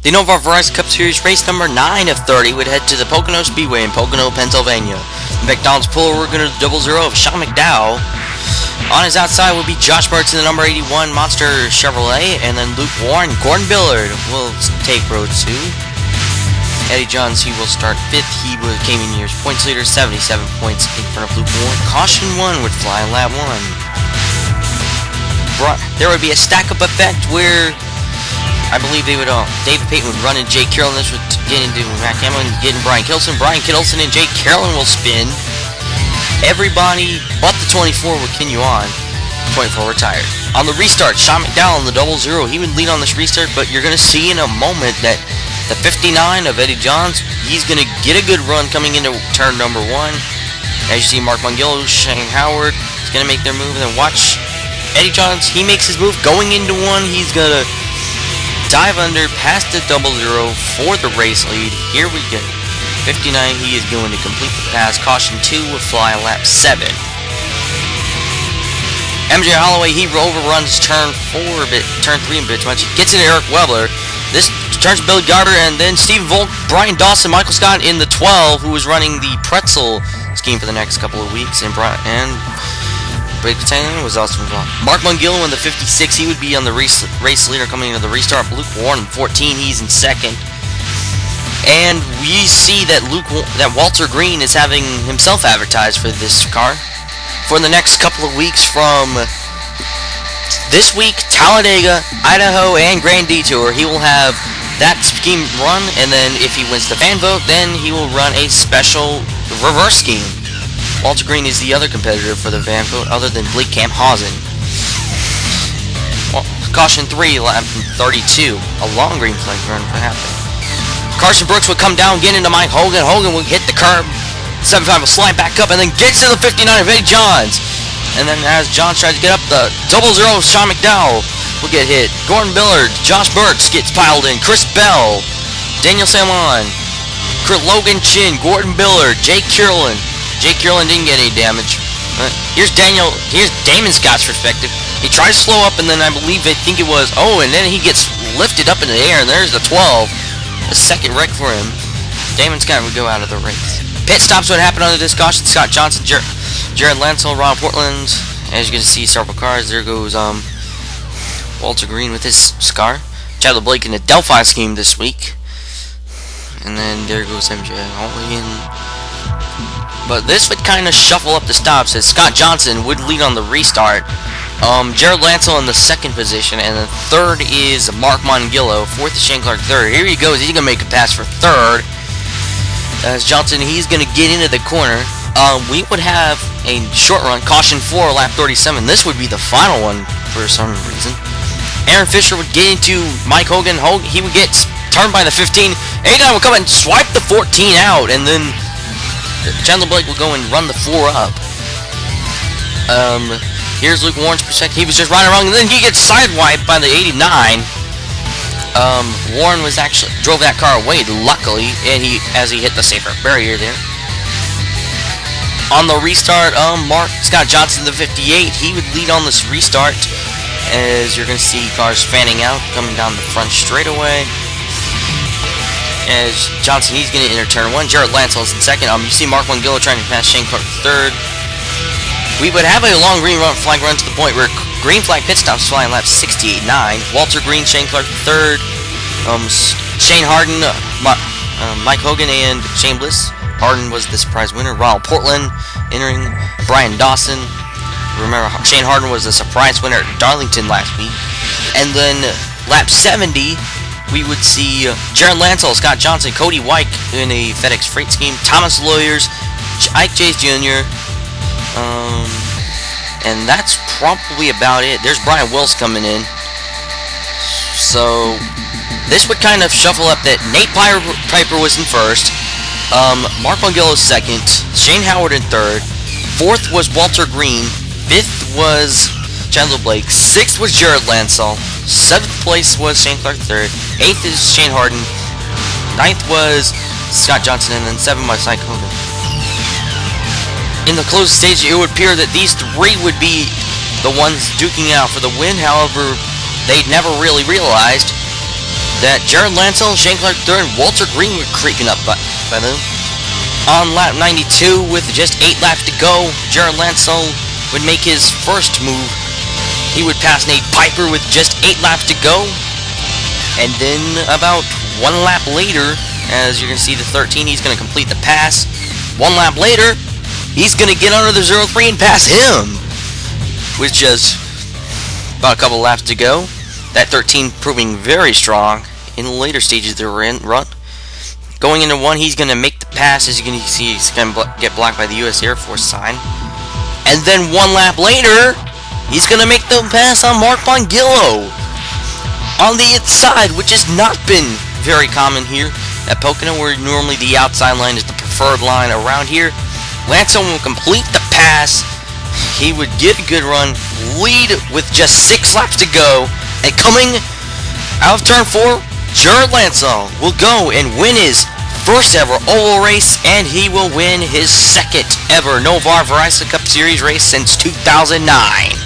The NOVAR Verizon Cup Series race number 9 of 30 would head to the Pocono Speedway in Pocono, Pennsylvania. McDonald's puller working a 00 of Sean McDowell. On his outside will be Josh Mertz in the number 81 Monster Chevrolet, and then Luke Warren, Gordon Billard will take road 2. Eddie Johns, he will start 5th. He came in year's points leader, 77 points in front of Luke Warren. Caution 1 would fly in lap 1. There would be a stack-up effect where I believe they would David Payton would run in Jake Carroll, and this would get into Matt Hamlin, get in Brian Kittleson. Brian Kittleson and Jake Carrollin will spin. Everybody but the 24 will continue on. 24 retired. On the restart, Sean McDowell in the 00, he would lead on this restart, but you're going to see in a moment that the 59 of Eddie Johns, he's going to get a good run coming into turn number 1. As you see, Mark Mungillo, Shane Howard is going to make their move, and then watch Eddie Johns, he makes his move going into 1. He's going to dive under past the 00 for the race lead. Here we go. 59, he is going to complete the pass. Caution 2 will fly on lap 7. MJ Holloway, he overruns turn 3 in bit much. He gets into Eric Weber. This turns Billy Garber, and then Stephen Volk, Brian Dawson, Michael Scott in the 12, who was running the pretzel scheme for the next couple of weeks, and Blake Taylor was also involved. Mark Mungillo in the 56, he would be on the race leader coming into the restart. Luke Warren in 14, he's in 2nd. And we see that Walter Green is having himself advertised for this car for the next couple of weeks from this week, Talladega, Idaho, and Grand Detour. He will have that scheme run, and then if he wins the fan vote, then he will run a special reverse scheme. Walter Green is the other competitor for the van vote other than Blake Camphausen. Well, caution 3, lap 32. A long green flag run for happening. Carson Brooks would come down, get into Mike Hogan. Hogan will hit the curb. 75 will slide back up and then gets to the 59 of Eddie Johns. And then as Johns tries to get up, the 00 of Sean McDowell will get hit. Gordon Billard, Josh Mertz gets piled in. Chris Bell, Daniel Salmon, Logan Chin, Gordon Billard, Jake Carrollin. Jake Carrollin didn't get any damage. Here's Damon Scott's perspective. He tries to slow up, and then I think it was, and then he gets lifted up in the air, and there's the 12. A second wreck for him. Damon Scott would go out of the race. Pit stops would happen under this caution. Scott Johnson, Jared Lancel, Ron Portland. As you can see, several cars. There goes Walter Green with his scar. Chadwick Blake in the Delphi scheme this week. And then there goes MJ Holly. But this would kind of shuffle up the stops as Scott Johnson would lead on the restart. Jared Lancel in the 2nd position, and the 3rd is Mark Mungillo. 4th is Shane Clark. 3rd. Here he goes. He's going to make a pass for 3rd. As Johnson, he's going to get into the corner. We would have a short run. Caution 4, lap 37. This would be the final one for some reason. Aaron Fisher would get into Mike Hogan. He would get turned by the 15. A9 will come and swipe the 14 out, and then Chandler Blake will go and run the 4 up. Here's Luke Warren's perspective. He was just riding wrong, and then he gets sidewiped by the 89. Warren was actually drove that car away, luckily, and as he hit the safer barrier there. On the restart, Scott Johnson, the 58, he would lead on this restart. As you're going to see cars fanning out, coming down the front straightaway. As Johnson, he's going to enter turn 1. Jared Lancel is in 2nd. You see Mark Mungillo trying to pass Shane Clark 3rd. We would have a long green flag run to the point where green flag pit stops flying lap 68.9. Walter Green, Shane Clark 3rd. Shane Harden, Mike Hogan, and Shane Bliss. Harden was the surprise winner. Ronald Portland entering. Brian Dawson. Remember, Shane Harden was the surprise winner at Darlington last week. And then lap 70. We would see Jared Lancel, Scott Johnson, Cody White in a FedEx Freight scheme, Thomas Lawyers, Ike Chase Jr., and that's probably about it. There's Brian Wills coming in. So this would kind of shuffle up that Nate Piper was in 1st, Mark Mungillo 2nd, Shane Howard in 3rd, 4th was Walter Green, 5th was Chandler Blake, 6th was Jared Lancel, 7th place was Shane Clark 3rd, 8th is Shane Harden, 9th was Scott Johnson, and then 7th was Mike Hogan. In the closing stage, it would appear that these 3 would be the ones duking out for the win. However, they never really realized that Jared Lancel, Shane Clark III, and Walter Green were creeping up by them. On lap 92, with just 8 laps to go, Jared Lancel would make his first move. He would pass Nate Piper with just 8 laps to go. And then about 1 lap later, as you're going to see the 13, he's going to complete the pass. 1 lap later, he's going to get under the 03 and pass him. With just about a couple laps to go. That 13 proving very strong in the later stages of the run. Going into 1, he's going to make the pass. As you can see, he's going to get blocked by the U.S. Air Force sign. And then 1 lap later, he's going to make the pass on Mark Bongillo on the inside, which has not been very common here at Pocono, where normally the outside line is the preferred line. Around here, Lancel will complete the pass. He would get a good run, lead with just 6 laps to go, and coming out of turn 4, Jared Lancel will go and win his first ever oval race, and he will win his second ever NOVAR Verizon Cup Series race since 2009.